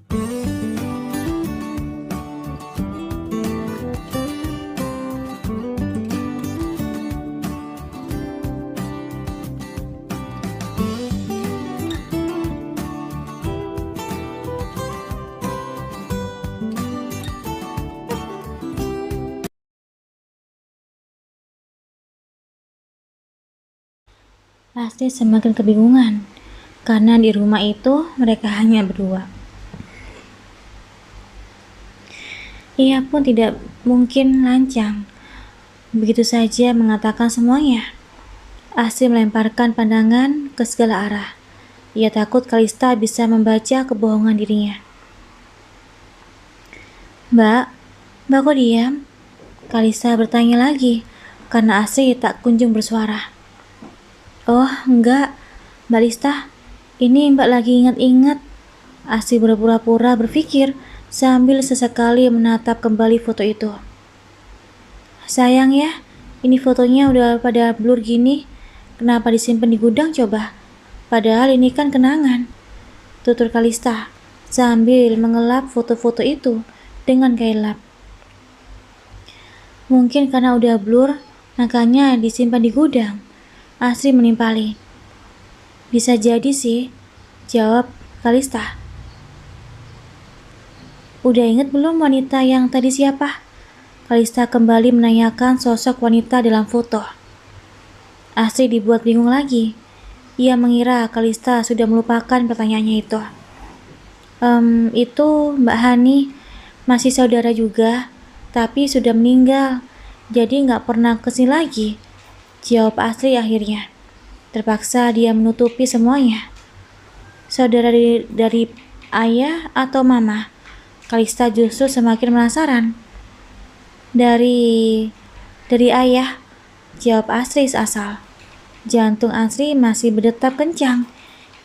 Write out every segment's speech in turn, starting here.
Pasti semakin kebingungan, karena di rumah itu mereka hanya berdua. Ia pun tidak mungkin lancang begitu saja mengatakan semuanya. Astrid melemparkan pandangan ke segala arah. Ia takut Kalista bisa membaca kebohongan dirinya. Mbak kok diam? Kalista bertanya lagi, karena Astrid tak kunjung bersuara. Oh, enggak, Mbak Lista, ini Mbak lagi ingat-ingat. Astrid berpura-pura berpikir sambil sesekali menatap kembali foto itu. Sayang ya, ini fotonya udah pada blur gini. Kenapa disimpan di gudang coba? Padahal ini kan kenangan. Tutur Kalista sambil mengelap foto-foto itu dengan kailap. Mungkin karena udah blur, makanya disimpan di gudang. Astrid menimpali. Bisa jadi sih, jawab Kalista. Udah inget belum wanita yang tadi siapa? Kalista kembali menanyakan sosok wanita dalam foto. Astrid dibuat bingung lagi. Ia mengira Kalista sudah melupakan pertanyaannya itu. Itu Mbak Hani, masih saudara juga, tapi sudah meninggal, jadi nggak pernah kesini lagi. Jawab Astrid akhirnya. Terpaksa dia menutupi semuanya. Saudara dari ayah atau mama? Kalista justru semakin penasaran. Dari ayah, jawab Astrid asal. Jantung Astrid masih berdetak kencang.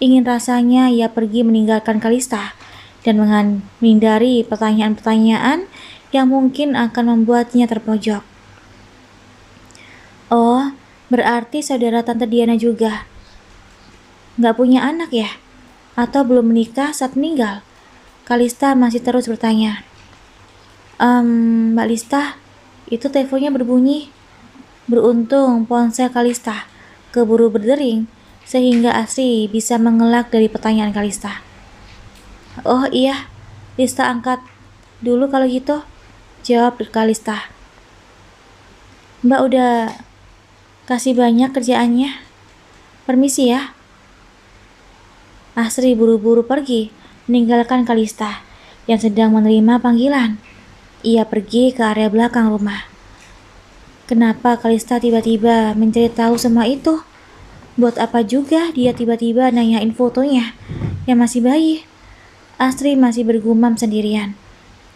Ingin rasanya ia pergi meninggalkan Kalista dan menghindari pertanyaan-pertanyaan yang mungkin akan membuatnya terpojok. Oh, berarti saudara Tante Diana juga. Nggak punya anak ya? Atau belum menikah saat meninggal? Kalista masih terus bertanya. Mbak Lista, itu teleponnya berbunyi. Beruntung ponsel Kalista keburu berdering, sehingga Astrid bisa mengelak dari pertanyaan Kalista. Oh iya, Lista angkat dulu kalau gitu, jawab Kalista. Mbak udah kasih banyak kerjaannya. Permisi ya. Astrid buru-buru pergi, meninggalkan Kalista yang sedang menerima panggilan. Ia pergi ke area belakang rumah. Kenapa Kalista tiba-tiba mencari tahu semua itu? Buat apa juga dia tiba-tiba nanyain fotonya yang masih bayi? Astrid masih bergumam sendirian.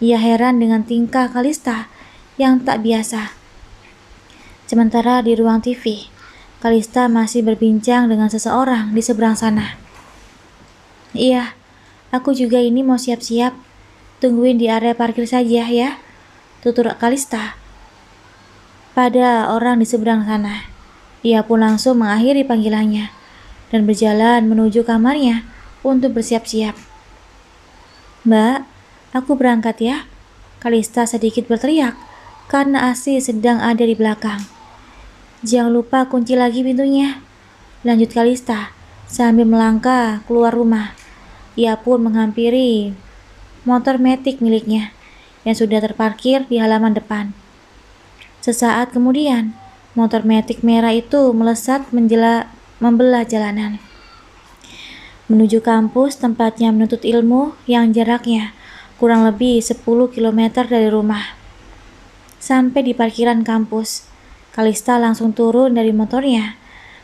Ia heran dengan tingkah Kalista yang tak biasa. Sementara di ruang TV, Kalista masih berbincang dengan seseorang di seberang sana. Iya, aku juga ini mau siap-siap. Tungguin di area parkir saja ya, tutur Kalista pada orang di seberang sana. Ia pun langsung mengakhiri panggilannya dan berjalan menuju kamarnya untuk bersiap-siap. Mbak, aku berangkat ya, Kalista sedikit berteriak karena Astrid sedang ada di belakang. Jangan lupa kunci lagi pintunya, lanjut Kalista sambil melangkah keluar rumah. Ia pun menghampiri motor metik miliknya yang sudah terparkir di halaman depan. Sesaat kemudian, motor metik merah itu melesat membelah jalanan menuju kampus tempatnya menuntut ilmu yang jaraknya kurang lebih 10 km dari rumah. Sampai di parkiran kampus, Kalista langsung turun dari motornya.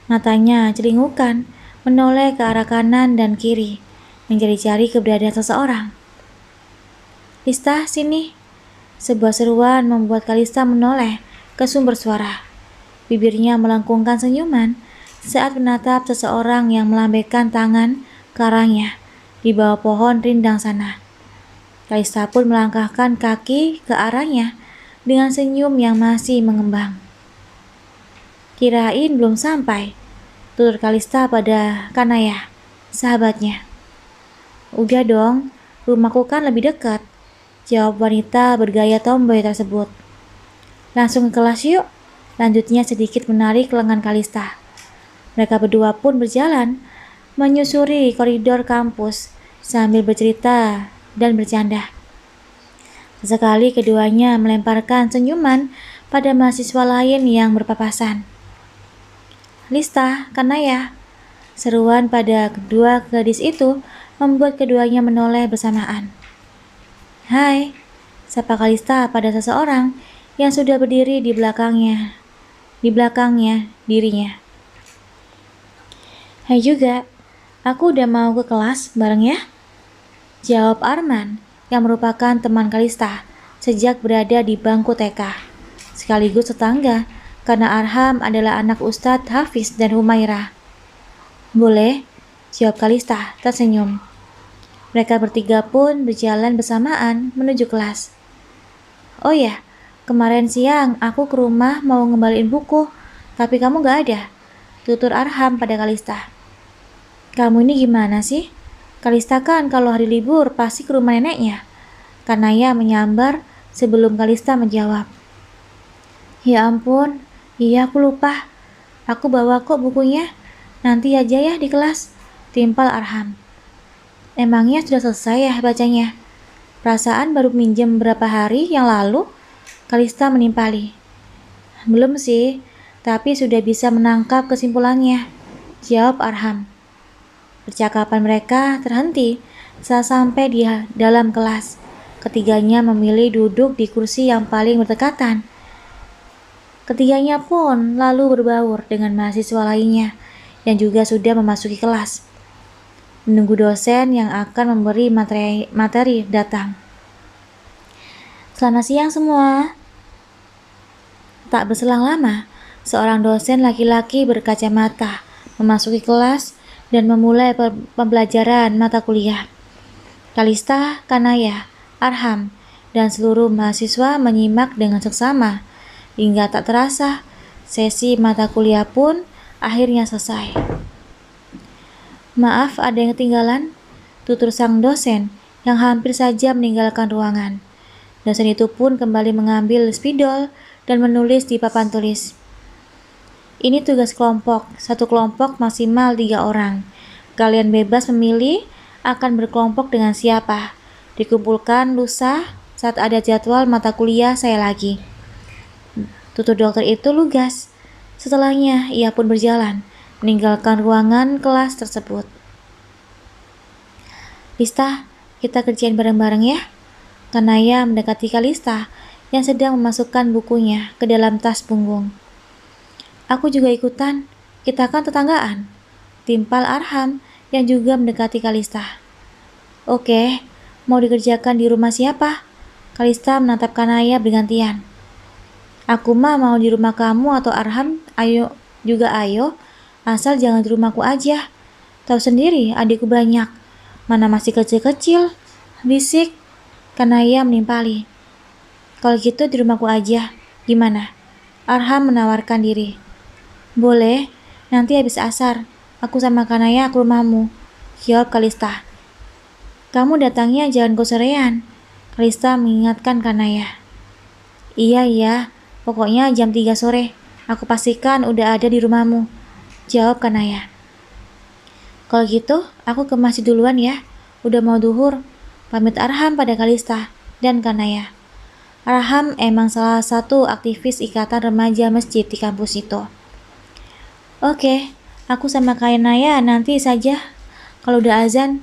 Matanya celingukan, menoleh ke arah kanan dan kiri, mencari-cari keberadaan seseorang. Lista, sini. Sebuah seruan membuat Kalista menoleh ke sumber suara. Bibirnya melengkungkan senyuman saat menatap seseorang yang melambaikan tangan ke arahnya di bawah pohon rindang sana. Kalista pun melangkahkan kaki ke arahnya dengan senyum yang masih mengembang. Kirain belum sampai, tutur Kalista pada Kanaya, sahabatnya. Udah dong, Rumahku kan lebih dekat, jawab wanita bergaya tomboy tersebut. Langsung ke kelas yuk, lanjutnya sedikit menarik lengan Kalista. Mereka berdua pun berjalan, menyusuri koridor kampus sambil bercerita dan bercanda. Sesekali keduanya melemparkan senyuman pada mahasiswa lain yang berpapasan. Lista, Kanaya, seruan pada kedua gadis itu membuat keduanya menoleh bersamaan. Hai, sapa Kalista pada seseorang yang sudah berdiri di belakangnya dirinya. Hai juga, aku udah mau ke kelas bareng ya? Jawab Arman yang merupakan teman Kalista sejak berada di bangku TK, sekaligus tetangga karena Arham adalah anak Ustadz Hafiz dan Humairah. Boleh, jawab Kalista tersenyum. Mereka bertiga pun berjalan bersamaan menuju kelas. Oh ya, kemarin siang aku ke rumah mau ngembaliin buku, tapi kamu gak ada, tutur Arham pada Kalista. Kamu ini gimana sih? Kalista kan kalau hari libur pasti ke rumah neneknya. Kanaya menyambar sebelum Kalista menjawab. Ya ampun, iya aku lupa. Aku bawa kok bukunya. Nanti aja ya di kelas, timpal Arham. Emangnya sudah selesai ya bacanya? Perasaan baru minjem berapa hari yang lalu? Kalista menimpali. Belum sih, tapi sudah bisa menangkap kesimpulannya, jawab Arham. Percakapan mereka terhenti saat sampai di dalam kelas. Ketiganya memilih duduk di kursi yang paling berdekatan. Ketiganya pun lalu berbaur dengan mahasiswa lainnya yang juga sudah memasuki kelas, menunggu dosen yang akan memberi materi datang. Selamat siang semua. Tak berselang lama, seorang dosen laki-laki berkacamata memasuki kelas dan memulai pembelajaran mata kuliah. Kalista, Kanaya, Arham, dan seluruh mahasiswa menyimak dengan seksama hingga tak terasa sesi mata kuliah pun akhirnya selesai. Maaf ada yang ketinggalan, tutur sang dosen yang hampir saja meninggalkan ruangan. Dosen itu pun kembali mengambil spidol dan menulis di papan tulis. Ini tugas kelompok, satu kelompok maksimal 3 orang. Kalian bebas memilih akan berkelompok dengan siapa. Dikumpulkan lusa saat ada jadwal mata kuliah saya lagi. Tutur dokter itu lugas. Setelahnya ia pun berjalan, meninggalkan ruangan kelas tersebut. Lista, kita kerjain bareng-bareng ya. Kanaya mendekati Kalista yang sedang memasukkan bukunya ke dalam tas punggung. Aku juga ikutan, kita kan tetanggaan, timpal Arham yang juga mendekati Kalista. Oke, mau dikerjakan di rumah siapa? Kalista menatap Kanaya bergantian. Aku mah mau di rumah kamu atau Arham, ayo, asal jangan di rumahku aja. Tahu sendiri adikku banyak, mana masih kecil-kecil, bisik. Kanaya menimpali. Kalau gitu di rumahku aja, gimana? Arham menawarkan diri. Boleh, nanti habis asar, aku sama Kanaya ke rumahmu, jawab Kalista. Kamu datangnya jangan kesorean, Kalista mengingatkan Kanaya. Iya, pokoknya jam 3 sore, aku pastikan udah ada di rumahmu, jawab Kanaya. Kalau gitu, aku ke masjid duluan ya, udah mau duhur, pamit Arham pada Kalista dan Kanaya. Arham emang salah satu aktivis ikatan remaja masjid di kampus itu. Oke, aku sama Kanaya nanti saja kalau udah azan,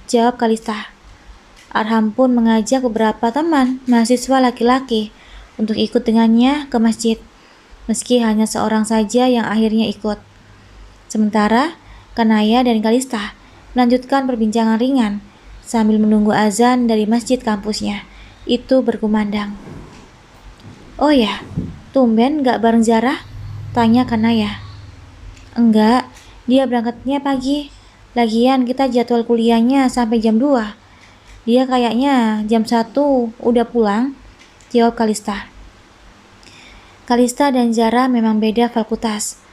jawab Kalista. Arham pun mengajak beberapa teman mahasiswa laki-laki untuk ikut dengannya ke masjid, meski hanya seorang saja yang akhirnya ikut. Sementara Kanaya dan Kalista melanjutkan perbincangan ringan sambil menunggu azan dari masjid kampusnya itu berkumandang. Oh ya, tumben gak bareng Zara? Tanya Kanaya. Enggak, dia berangkatnya pagi. Lagian kita jadwal kuliahnya sampai jam 2. Dia kayaknya jam 1 udah pulang, jawab Kalista. Kalista dan Zara memang beda fakultas.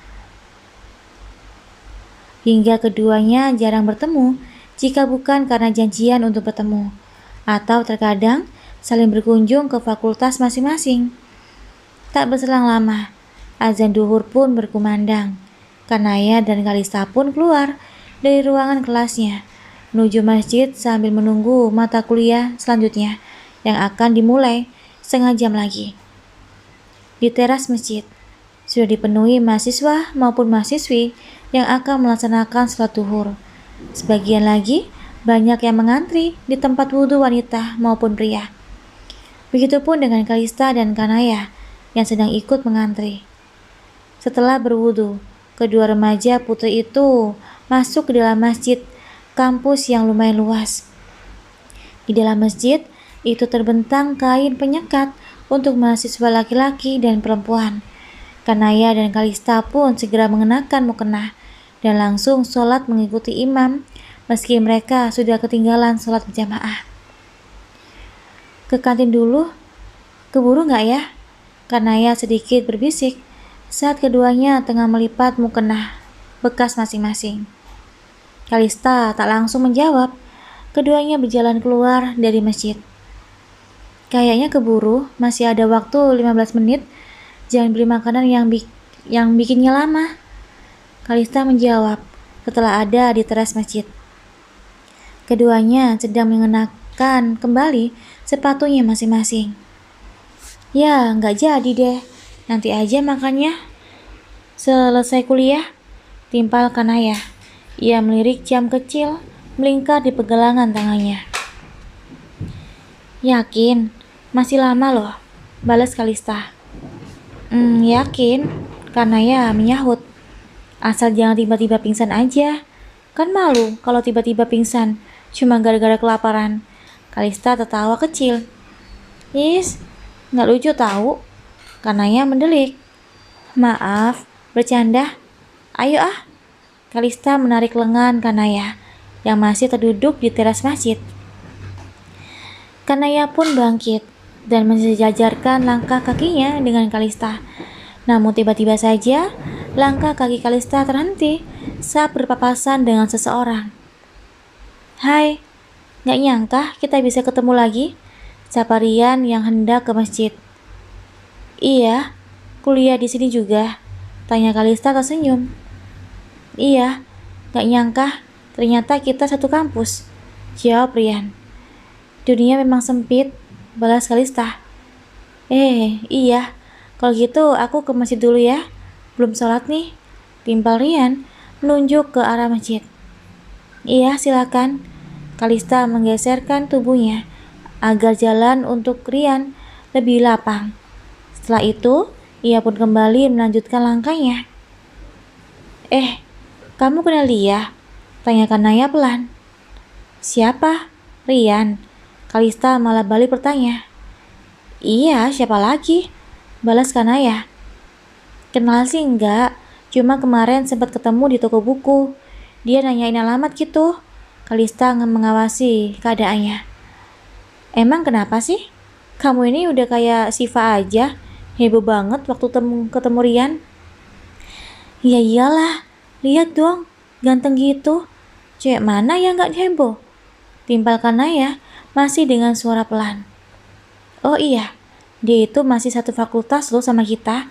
Hingga keduanya jarang bertemu jika bukan karena janjian untuk bertemu, atau terkadang saling berkunjung ke fakultas masing-masing. Tak berselang lama, azan duhur pun berkumandang. Kanaya dan Kalista pun keluar dari ruangan kelasnya, menuju masjid sambil menunggu mata kuliah selanjutnya yang akan dimulai setengah jam lagi. Di teras masjid, sudah dipenuhi mahasiswa maupun mahasiswi yang akan melaksanakan sholat duhur. Sebagian lagi banyak yang mengantri di tempat wudhu wanita maupun pria. Begitupun dengan Kalista dan Kanaya yang sedang ikut mengantri. Setelah berwudhu, kedua remaja putri itu masuk ke dalam masjid kampus yang lumayan luas. Di dalam masjid itu terbentang kain penyekat untuk mahasiswa laki-laki dan perempuan. Kanaya dan Kalista pun segera mengenakan mukena dan langsung sholat mengikuti imam meski mereka sudah ketinggalan sholat berjamaah. Ke kantin dulu, keburu nggak ya? Kanaya sedikit berbisik saat keduanya tengah melipat mukena bekas masing-masing. Kalista tak langsung menjawab. Keduanya berjalan keluar dari masjid. Kayaknya keburu, masih ada waktu 15 menit. Jangan beli makanan yang bikinnya lama. Kalista menjawab setelah ada di teras masjid. Keduanya sedang mengenakan kembali sepatunya masing-masing. Ya, nggak jadi deh. Nanti aja makannya. Selesai kuliah, timpal Kanaya. Ia melirik jam kecil melingkar di pergelangan tangannya. Yakin? Masih lama loh, balas Kalista. Yakin, Kanaya menyahut. Asal jangan tiba-tiba pingsan aja. Kan malu kalau tiba-tiba pingsan, cuma gara-gara kelaparan. Kalista tertawa kecil. Nggak lucu tahu. Kanaya mendelik. Maaf, bercanda. Ayo ah. Kalista menarik lengan Kanaya yang masih terduduk di teras masjid. Kanaya pun bangkit dan mensejajarkan langkah kakinya dengan Kalista. Namun tiba-tiba saja langkah kaki Kalista terhenti saat berpapasan dengan seseorang. Hai, gak nyangka kita bisa ketemu lagi, sapa Rian yang hendak ke masjid. Iya, kuliah di sini juga, tanya Kalista tersenyum. Iya, gak nyangka ternyata kita satu kampus, jawab Rian. Dunia memang sempit, balas Kalista. Iya, kalau gitu aku ke masjid dulu ya, belum sholat nih, timpal Rian menunjuk ke arah masjid. Iya, silakan. Kalista menggeserkan tubuhnya agar jalan untuk Rian lebih lapang. Setelah itu, ia pun kembali melanjutkan langkahnya. Kamu kenal dia? Tanya Kanaya pelan. Siapa? Rian. Kalista malah balik bertanya. Iya, siapa lagi? Balas Kanaya. Kenal sih enggak, cuma kemarin sempat ketemu di toko buku. Dia nanyain alamat gitu. Kalista mengawasi keadaannya. Emang kenapa sih? Kamu ini udah kayak Siva aja, heboh banget waktu ketemu Rian. Ya iyalah, lihat dong, ganteng gitu. Cewek mana yang gak heboh? Timpal Kanaya masih dengan suara pelan. Oh iya, dia itu masih satu fakultas loh sama kita.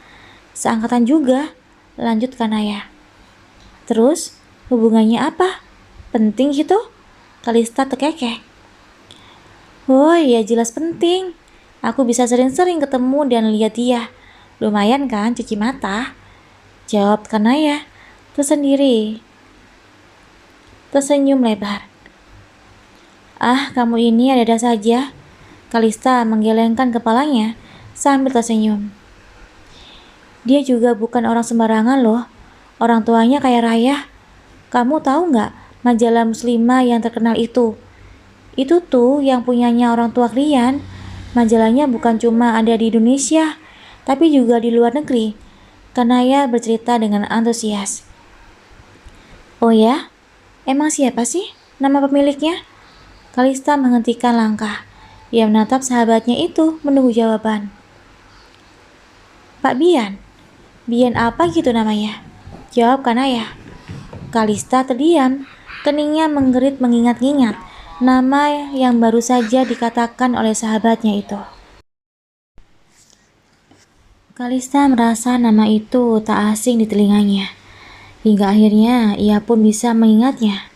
Seangkatan juga, lanjut Kanaya. Terus, hubungannya apa? Penting gitu? Kalista terkekeh. Oh iya jelas penting. Aku bisa sering-sering ketemu dan lihat dia. Lumayan kan cuci mata? Jawab Kanaya tersendiri. Tersenyum lebar. Ah, kamu ini ada-ada saja. Kalista menggelengkan kepalanya sambil tersenyum. Dia juga bukan orang sembarangan loh. Orang tuanya kaya raya. Kamu tahu nggak majalah muslimah yang terkenal itu? Itu tuh yang punyanya orang tua Rian. Majalahnya bukan cuma ada di Indonesia, tapi juga di luar negeri. Kanaya bercerita dengan antusias. Oh ya? Emang siapa sih nama pemiliknya? Kalista menghentikan langkah. Ia menatap sahabatnya itu menunggu jawaban. Pak Bian. Bian apa gitu namanya? Jawab Kanaya. Kalista terdiam. Keningnya menggerit mengingat-ingat nama yang baru saja dikatakan oleh sahabatnya itu. Kalista merasa nama itu tak asing di telinganya, hingga akhirnya ia pun bisa mengingatnya.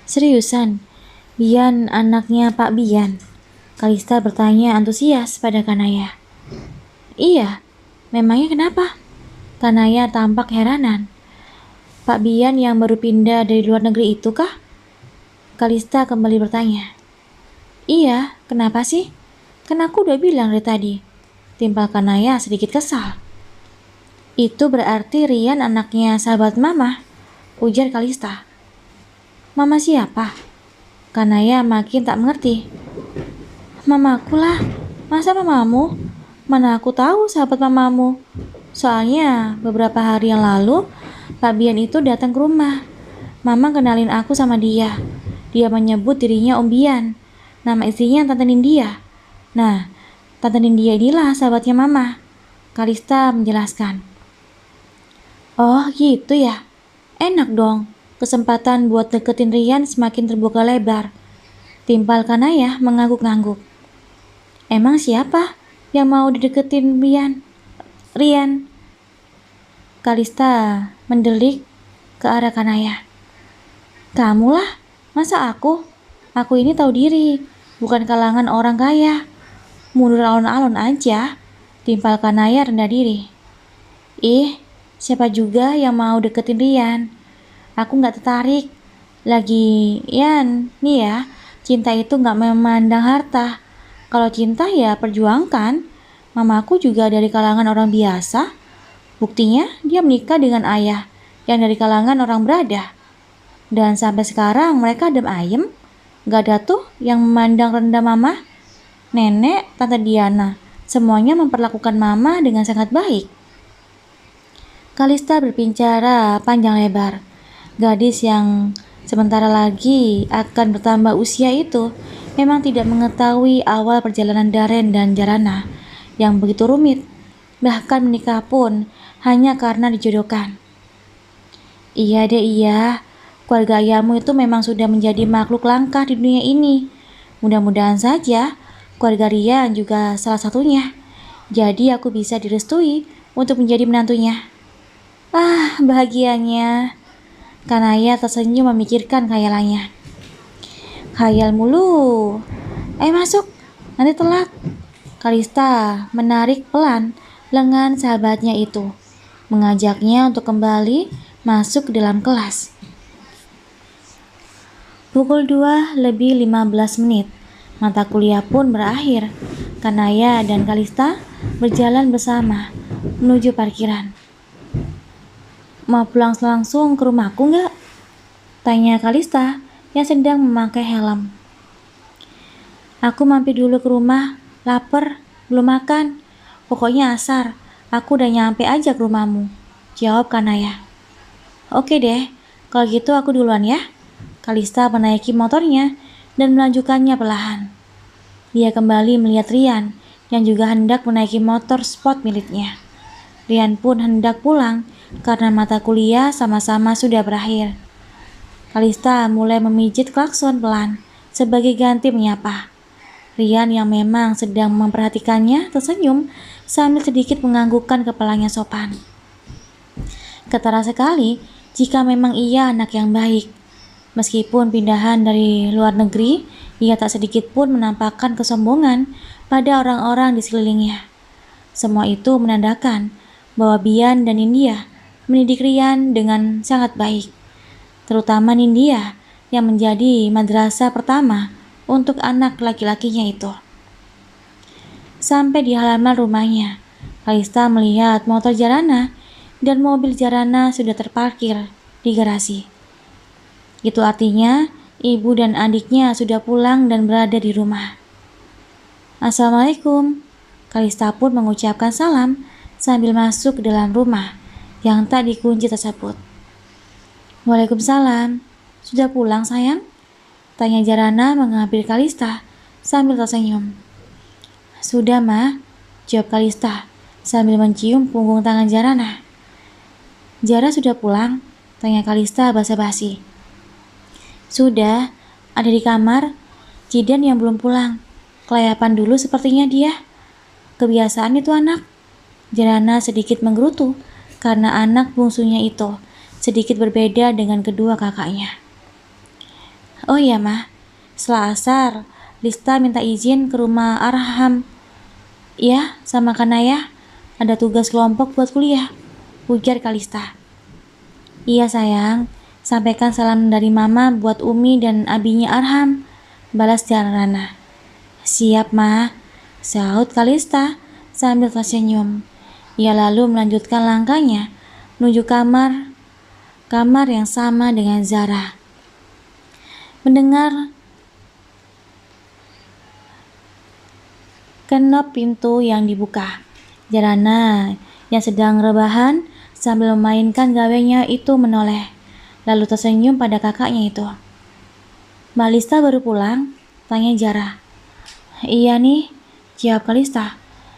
Seriusan, Bian anaknya Pak Bian? Kalista bertanya antusias pada Kanaya. Iya, memangnya kenapa? Kanaya tampak heranan. Pak Bian yang baru pindah dari luar negeri itu kah? Kalista kembali bertanya. Iya, kenapa sih? Kan aku udah bilang dari tadi. Timpal Kanaya sedikit kesal. Itu berarti Rian anaknya sahabat mama, ujar Kalista. Mama siapa? Kanaya makin tak mengerti. Mamaku lah, masa mamamu? Mana aku tahu sahabat mamamu. Soalnya beberapa hari yang lalu, Pak Bian itu datang ke rumah. Mama kenalin aku sama dia. Dia menyebut dirinya Om Bian. Nama istrinya Tante Nindya. Nah, Tante Nindya inilah sahabatnya Mama. Kalista menjelaskan. Oh gitu ya. Enak dong. Kesempatan buat deketin Rian semakin terbuka lebar. Timpal Kanaya mengangguk-ngangguk. Emang siapa yang mau dideketin Rian? Kalista mendelik ke arah Kanaya. Kamulah, masa aku? Aku ini tahu diri, bukan kalangan orang kaya. Mundur alon-alon aja. Timpal Kanaya rendah diri. Siapa juga yang mau deketin Rian? Aku gak tertarik. Lagian, nih ya, cinta itu gak memandang harta. Kalau cinta ya perjuangkan. Mamaku juga dari kalangan orang biasa. Buktinya dia menikah dengan ayah yang dari kalangan orang berada. Dan sampai sekarang mereka adem ayem. Gak ada tuh yang memandang rendah mama. Nenek, Tante Diana, semuanya memperlakukan mama dengan sangat baik. Kalista berbicara panjang lebar. Gadis yang sementara lagi akan bertambah usia itu memang tidak mengetahui awal perjalanan Daren dan Jarana yang begitu rumit. Bahkan menikah pun hanya karena dijodohkan. Iya deh iya, keluarga ayahmu itu memang sudah menjadi makhluk langka di dunia ini. Mudah-mudahan saja keluarga Rian juga salah satunya. Jadi aku bisa direstui untuk menjadi menantunya. Bahagianya. Kanaya tersenyum memikirkan khayalannya. Khayal mulu. Masuk, nanti telat. Kalista menarik pelan lengan sahabatnya itu, mengajaknya untuk kembali masuk ke dalam kelas. Pukul 2:15. Mata kuliah pun berakhir. Kanaya dan Kalista berjalan bersama menuju parkiran. Mau pulang langsung ke rumahku nggak? Tanya Kalista yang sedang memakai helm. Aku mampir dulu ke rumah, lapar, belum makan. Pokoknya asar, aku udah nyampe aja ke rumahmu, jawab Kanaya. Oke deh, kalau gitu aku duluan ya. Kalista menaiki motornya dan melanjutkannya perlahan. Dia kembali melihat Rian yang juga hendak menaiki motor sport miliknya. Rian pun hendak pulang karena mata kuliah sama-sama sudah berakhir. Kalista mulai memijit klakson pelan sebagai ganti menyapa. Rian yang memang sedang memperhatikannya tersenyum sambil sedikit menganggukkan kepalanya sopan. Ketara sekali jika memang ia anak yang baik. Meskipun pindahan dari luar negeri, ia tak sedikit pun menampakkan kesombongan pada orang-orang di sekelilingnya. Semua itu menandakan bahwa Bian dan Nindya mendidik Rian dengan sangat baik, terutama Nindya yang menjadi madrasah pertama untuk anak laki-lakinya itu. Sampai di halaman rumahnya, Kalista melihat motor Jarana dan mobil Jarana sudah terparkir di garasi. Itu artinya ibu dan adiknya sudah pulang dan berada di rumah. Assalamualaikum. Kalista pun mengucapkan salam sambil masuk ke dalam rumah yang tak dikunci tersebut. Waalaikumsalam. Sudah pulang sayang? Tanya Jarana menghampiri Kalista sambil tersenyum. Sudah Ma, jawab Kalista sambil mencium punggung tangan Jarana. Jara sudah pulang? Tanya Kalista basa-basi. Sudah, ada di kamar. Jidan yang belum pulang. Kelayapan dulu sepertinya dia. Kebiasaan itu anak. Jarana sedikit menggerutu karena anak bungsunya itu sedikit berbeda dengan kedua kakaknya. Oh iya mah, setelah asar, Lista minta izin ke rumah Arham. Ya, sama Kanaya. Ada tugas kelompok buat kuliah. Ujar Kalista. Iya sayang, sampaikan salam dari mama buat Umi dan abinya Arham. Balas Jarana. Siap mah, sahut Kalista sambil tersenyum. Ia lalu melanjutkan langkahnya menuju kamar yang sama dengan Zara. Mendengar kenop pintu yang dibuka, Jarana yang sedang rebahan sambil memainkan gawenya itu menoleh, lalu tersenyum pada kakaknya itu. Mbak Lista baru pulang? Tanya Jara. Iya nih, jawab Kalista.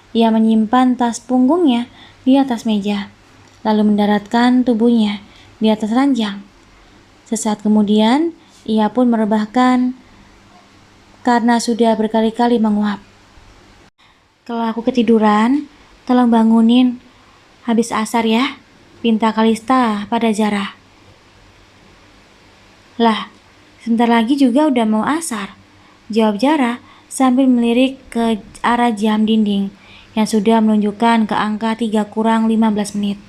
Ia menyimpan tas punggungnya di atas meja, lalu mendaratkan tubuhnya di atas ranjang. Sesaat kemudian, ia pun merebahkan karena sudah berkali-kali menguap. Kalau aku ketiduran, tolong bangunin. Habis asar ya, pinta Kalista pada Jara. Lah, sebentar lagi juga udah mau asar, jawab Jara sambil melirik ke arah jam dinding yang sudah menunjukkan ke angka 3:15 menit.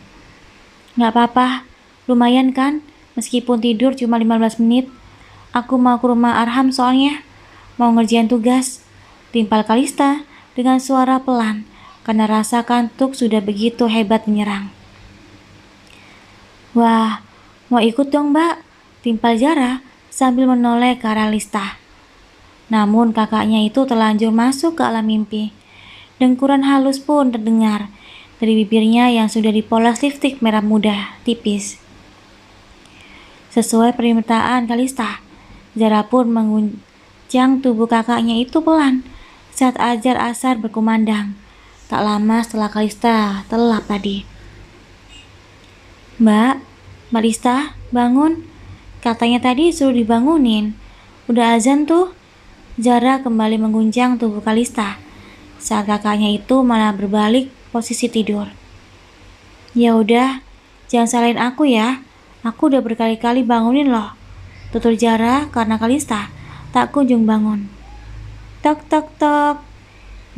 Nggak apa-apa, lumayan kan, meskipun tidur cuma 15 menit. Aku mau ke rumah Arham soalnya, mau ngerjain tugas, timpal Kalista dengan suara pelan karena rasa kantuk sudah begitu hebat menyerang. Wah, mau ikut dong mbak, timpal Jara sambil menoleh ke arah Lista. Namun kakaknya itu terlanjur masuk ke alam mimpi. Dengkuran halus pun terdengar dari bibirnya yang sudah dipoles lipstik merah muda tipis. Sesuai permintaan Kalista, Zara pun mengguncang tubuh kakaknya itu pelan saat ajar asar berkumandang. Tak lama setelah Kalista telap tadi. Mbak Lista, bangun. Katanya tadi suruh dibangunin. Udah azan tuh. Zara kembali mengguncang tubuh Kalista saat kakaknya itu malah berbalik posisi tidur. Ya udah, jangan salahin aku ya. Aku udah berkali-kali bangunin loh, tutur Zara karena Kalista tak kunjung bangun. Tok tok tok.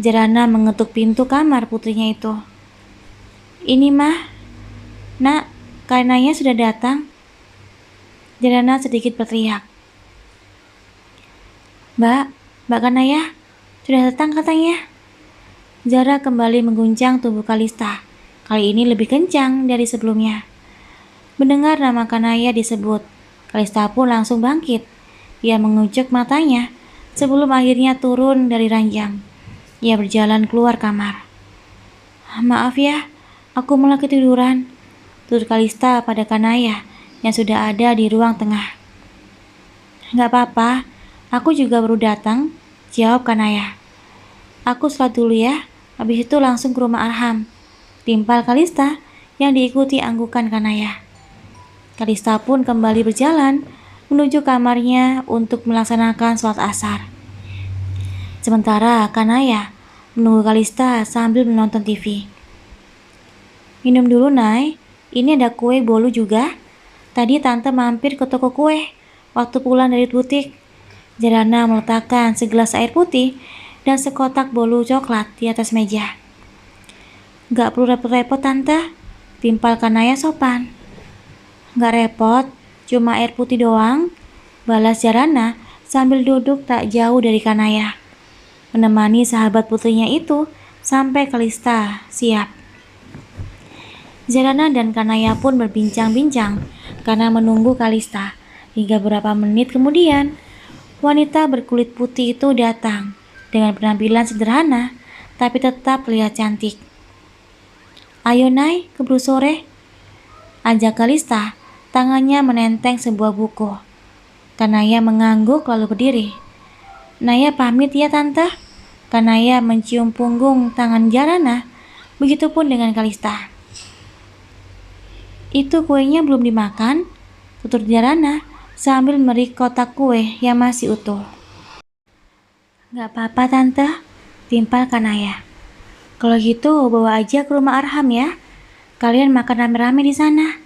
Jarana mengetuk pintu kamar putrinya itu. Ini mah, nak, Kanaya sudah datang. Jarana sedikit berteriak. Mbak Kanaya, sudah datang katanya. Zara kembali mengguncang tubuh Kalista, kali ini lebih kencang dari sebelumnya. Mendengar nama Kanaya disebut, Kalista pun langsung bangkit. Ia mengucek matanya sebelum akhirnya turun dari ranjang. Ia berjalan keluar kamar. Maaf ya, aku malah ketiduran, tutur Kalista pada Kanaya yang sudah ada di ruang tengah. Gak apa-apa, aku juga baru datang, jawab Kanaya. Aku sholat dulu ya, habis itu langsung ke rumah Arham, timpal Kalista yang diikuti anggukan Kanaya. Kalista pun kembali berjalan menuju kamarnya untuk melaksanakan sholat asar. Sementara Kanaya menunggu Kalista sambil menonton TV. Minum dulu, Nay. Ini ada kue bolu juga. Tadi tante mampir ke toko kue waktu pulang dari butik. Jarana meletakkan segelas air putih dan sekotak bolu coklat di atas meja. Gak perlu repot-repot tante, timpal Kanaya sopan. Gak repot, cuma air putih doang, balas Jarana sambil duduk tak jauh dari Kanaya, menemani sahabat putrinya itu sampai Kalista siap. Jarana dan Kanaya pun berbincang-bincang karena menunggu Kalista. Hingga beberapa menit kemudian, wanita berkulit putih itu datang dengan penampilan sederhana tapi tetap terlihat cantik. Ayo Nay, keburu sore, ajak Kalista, tangannya menenteng sebuah buku. Kanaya mengangguk lalu berdiri. Naya pamit ya tante. Kanaya mencium punggung tangan Jarana, begitupun dengan Kalista. Itu kuenya belum dimakan, tutur Jarana sambil memberi kotak kue yang masih utuh. "Gak apa-apa tante," timpal Kanaya. "Kalau gitu bawa aja ke rumah Arham ya. Kalian makan rame-rame di sana,"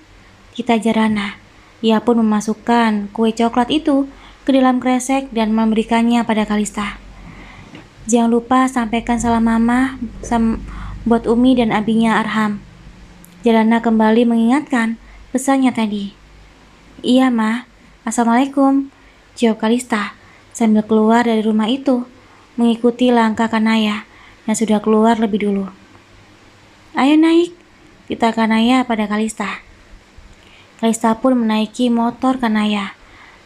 kita Jarana. Ia pun memasukkan kue coklat itu ke dalam kresek dan memberikannya pada Kalista. "Jangan lupa sampaikan salam mama buat Umi dan abinya Arham." Jarana kembali mengingatkan pesannya tadi. "Iya, Ma. Assalamualaikum," jawab Kalista sambil keluar dari rumah itu, mengikuti langkah Kanaya yang sudah keluar lebih dulu. "Ayo naik," kata Kanaya pada Kalista. Kalista pun menaiki motor Kanaya.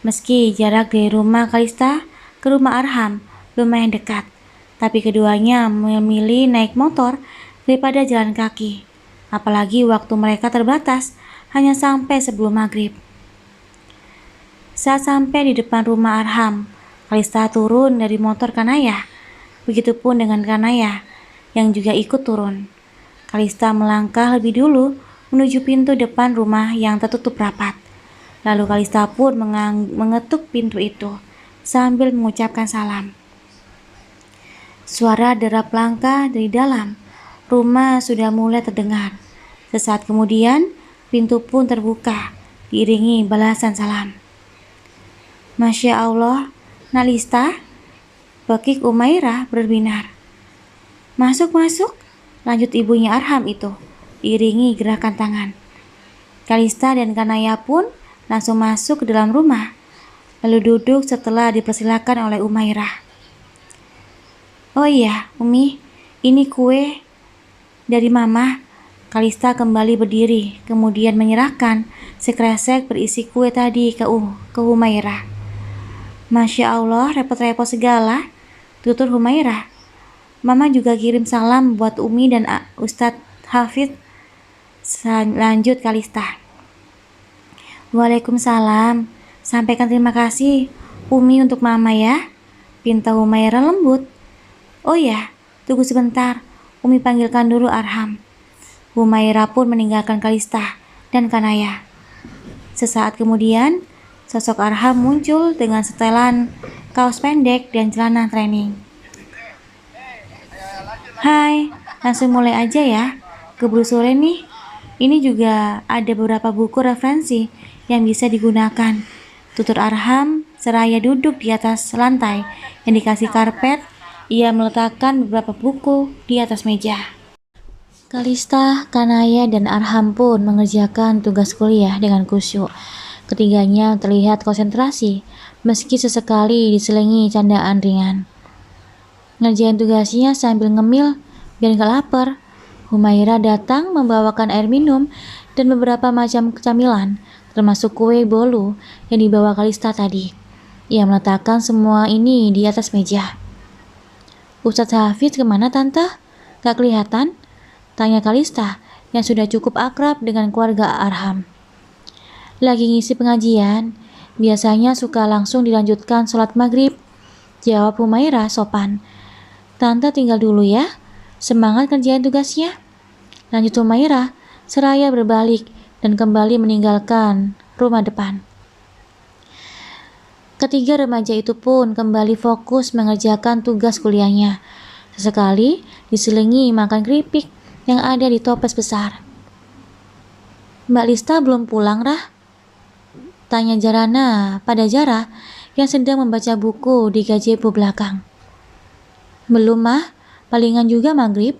Meski jarak dari rumah Kalista ke rumah Arham lumayan dekat, tapi keduanya memilih naik motor daripada jalan kaki. Apalagi waktu mereka terbatas, hanya sampai sebelum maghrib. Saat sampai di depan rumah Arham, Kalista turun dari motor Kanaya. Begitupun dengan Kanaya yang juga ikut turun. Kalista melangkah lebih dulu menuju pintu depan rumah yang tertutup rapat. Lalu Kalista pun mengetuk pintu itu sambil mengucapkan salam. Suara derap langkah dari dalam rumah sudah mulai terdengar. Sesaat kemudian, pintu pun terbuka, diiringi balasan salam. "Masya Allah, Nalista," bekik Umairah berbinar. "Masuk, masuk," lanjut ibunya Arham itu, diiringi gerakan tangan. Kalista dan Kanaya pun langsung masuk ke dalam rumah, lalu duduk setelah dipersilakan oleh Umairah. "Oh iya, Umi, ini kue dari Mama." Kalista kembali berdiri, kemudian menyerahkan sekresek berisi kue tadi ke Humairah. "Masya Allah, repot-repot segala," tutur Humairah. "Mama juga kirim salam buat Umi dan Ustadz Hafid," lanjut Kalista. "Waalaikumsalam. Sampaikan terima kasih Umi untuk Mama ya," pinta Humairah lembut. "Oh ya, tunggu sebentar. Umi panggilkan dulu Arham." Humairah pun meninggalkan Kalista dan Kanaya. Sesaat kemudian, sosok Arham muncul dengan setelan kaos pendek dan celana training. "Hai, langsung mulai aja ya. Keburu sore nih. Ini juga ada beberapa buku referensi yang bisa digunakan," tutur Arham seraya duduk di atas lantai yang dikasih karpet. Ia meletakkan beberapa buku di atas meja. Kalista, Kanaya, dan Arham pun mengerjakan tugas kuliah dengan khusyuk. Ketiganya terlihat konsentrasi, meski sesekali diselingi candaan ringan. Ngerjain tugasnya sambil ngemil biar gak lapar. Humairah datang membawakan air minum dan beberapa macam camilan, termasuk kue bolu yang dibawa Kalista tadi. Ia meletakkan semua ini di atas meja. "Ustadz Hafid kemana tante? Gak kelihatan?" tanya Kalista yang sudah cukup akrab dengan keluarga Arham. "Lagi ngisi pengajian, biasanya suka langsung dilanjutkan sholat maghrib," jawab Humairah sopan. "Tante tinggal dulu ya, semangat kerjain tugasnya," lanjut Humairah seraya berbalik dan kembali meninggalkan rumah depan. Ketiga remaja itu pun kembali fokus mengerjakan tugas kuliahnya. Sesekali diselingi makan keripik yang ada di toples besar. "Mbak Lista belum pulang, Rah?" tanya Jarana pada Jara yang sedang membaca buku di gazebo belakang. "Belum, Mah. Palingan juga maghrib,"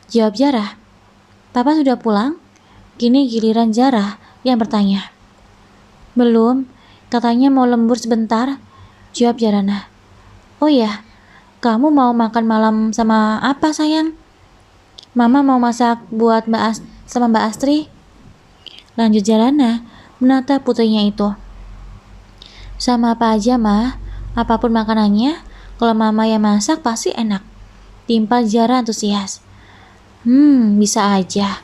jawab Jara. "Papa sudah pulang?" Kini giliran Jara yang bertanya. "Belum. Katanya mau lembur sebentar," jawab Jarana. "Oh ya, kamu mau makan malam sama apa, sayang?" "Mama mau masak buat sama Mbak Astri," lanjut Jarana menatap putrinya itu. "Sama apa aja, Ma. Apapun makanannya, kalau Mama yang masak pasti enak," timpal Jara antusias. Bisa aja."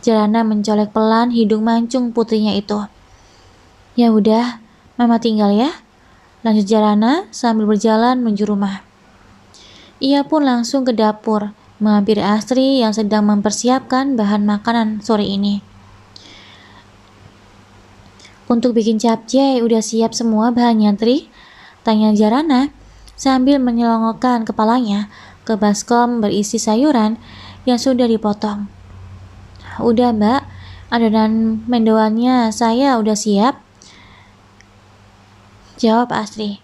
Jarana mencolek pelan hidung mancung putrinya itu. "Ya udah, Mama tinggal ya," lanjut Jarana sambil berjalan menuju rumah. Ia pun langsung ke dapur, menghampiri Astri yang sedang mempersiapkan bahan makanan sore ini. Untuk bikin capcay udah siap semua bahannya, Tri? Tanya Jarana sambil menyelongokkan kepalanya ke baskom berisi sayuran yang sudah dipotong. Udah mbak, adonan mendoannya saya udah siap, jawab Astri.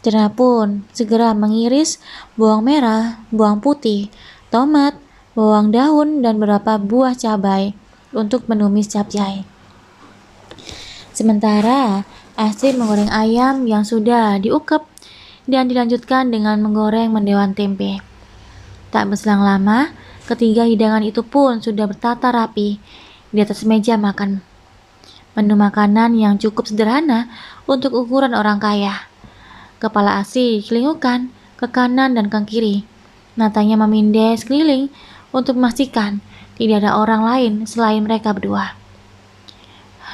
Jarana pun segera mengiris bawang merah, bawang putih, tomat, bawang daun, dan beberapa buah cabai untuk menumis capcay. Sementara Astrid menggoreng ayam yang sudah diukep dan dilanjutkan dengan menggoreng mendoan tempe. Tak berselang lama, ketiga hidangan itu pun sudah bertata rapi di atas meja makan. Menu makanan yang cukup sederhana untuk ukuran orang kaya. Kepala Astrid dikelilingkan ke kanan dan ke kiri. Matanya memindai sekeliling untuk memastikan tidak ada orang lain selain mereka berdua.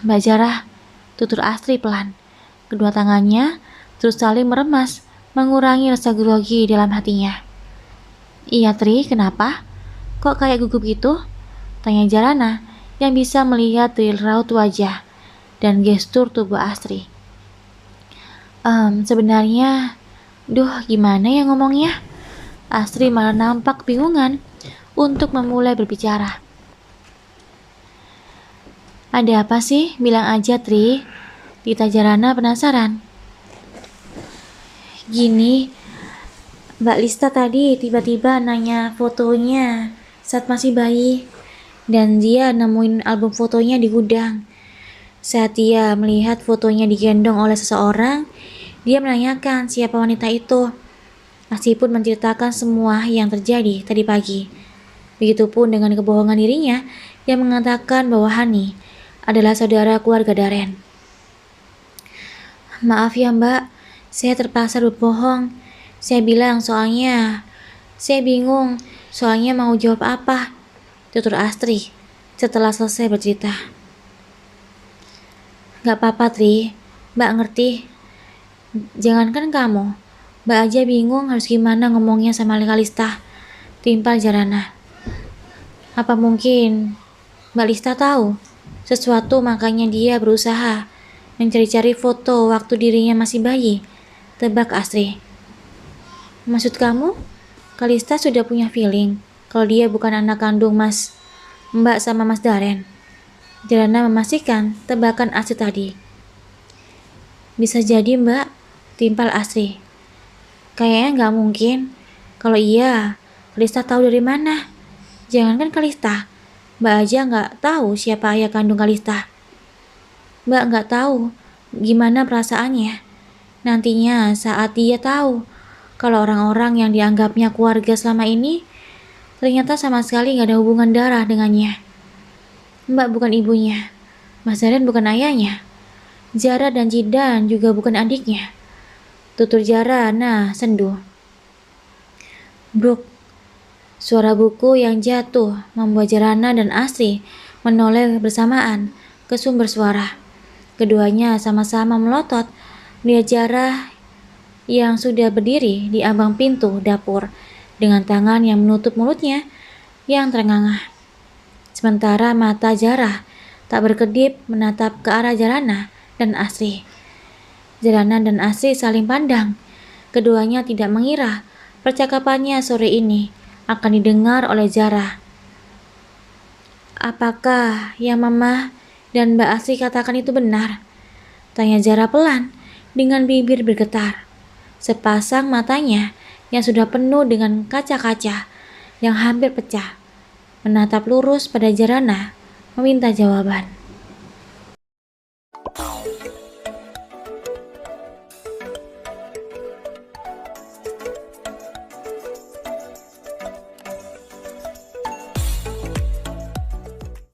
Mbak Jarah, tutur Astri pelan. Kedua tangannya terus saling meremas, mengurangi rasa grogi dalam hatinya. Iya Tri, kenapa? Kok kayak gugup gitu? Tanya Jarana yang bisa melihat dari raut wajah dan gestur tubuh Astri. Sebenarnya, gimana ya ngomongnya? Astri malah nampak bingungan untuk memulai berbicara. Ada apa sih? Bilang aja, Tri. Dita Jarana penasaran. Gini, Mbak Lista tadi tiba-tiba nanya fotonya saat masih bayi, dan dia nemuin album fotonya di gudang. Saat dia melihat fotonya digendong oleh seseorang, dia menanyakan siapa wanita itu. Astri pun menceritakan semua yang terjadi tadi pagi. Begitupun dengan kebohongan dirinya yang mengatakan bahwa Hani adalah saudara keluarga Daren. Maaf ya mbak, saya terpaksa berbohong. Saya bilang soalnya saya bingung soalnya mau jawab apa, tutur Astri setelah selesai bercerita. Gak apa-apa Tri, mbak ngerti. Jangankan kamu, mbak aja bingung harus gimana ngomongnya sama Kalista, timpal Jarana. Apa mungkin Mbak Lista tahu sesuatu makanya dia berusaha mencari-cari foto waktu dirinya masih bayi? Tebak Astri. Maksud kamu, Kalista sudah punya feeling kalau dia bukan anak kandung Mbak sama Mas Daren? Jarana memastikan tebakan Astri tadi. Bisa jadi mbak, timpal Astri. Kayaknya gak mungkin. Kalau iya, Kalista tahu dari mana? Jangankan Kalista, mbak aja gak tahu siapa ayah kandung Kalista. Mbak gak tahu gimana perasaannya nantinya saat dia tahu kalau orang-orang yang dianggapnya keluarga selama ini ternyata sama sekali gak ada hubungan darah dengannya. Mbak bukan ibunya, Mas Daren bukan ayahnya, Jara dan Jidan juga bukan adiknya, tutur Jarana sendu. Bruk. Suara buku yang jatuh membuat Jarana dan Astri menoleh bersamaan ke sumber suara. Keduanya sama-sama melotot melihat Jarah yang sudah berdiri di ambang pintu dapur dengan tangan yang menutup mulutnya yang terengah. Sementara mata Jarah tak berkedip menatap ke arah Jarana dan Astri. Jarana dan Astri saling pandang. Keduanya tidak mengira percakapannya sore ini akan didengar oleh Jarah. Apakah yang Mama dan Mbak Astri katakan itu benar? Tanya Jarah pelan dengan bibir bergetar. Sepasang matanya yang sudah penuh dengan kaca-kaca yang hampir pecah menatap lurus pada Jarana meminta jawaban.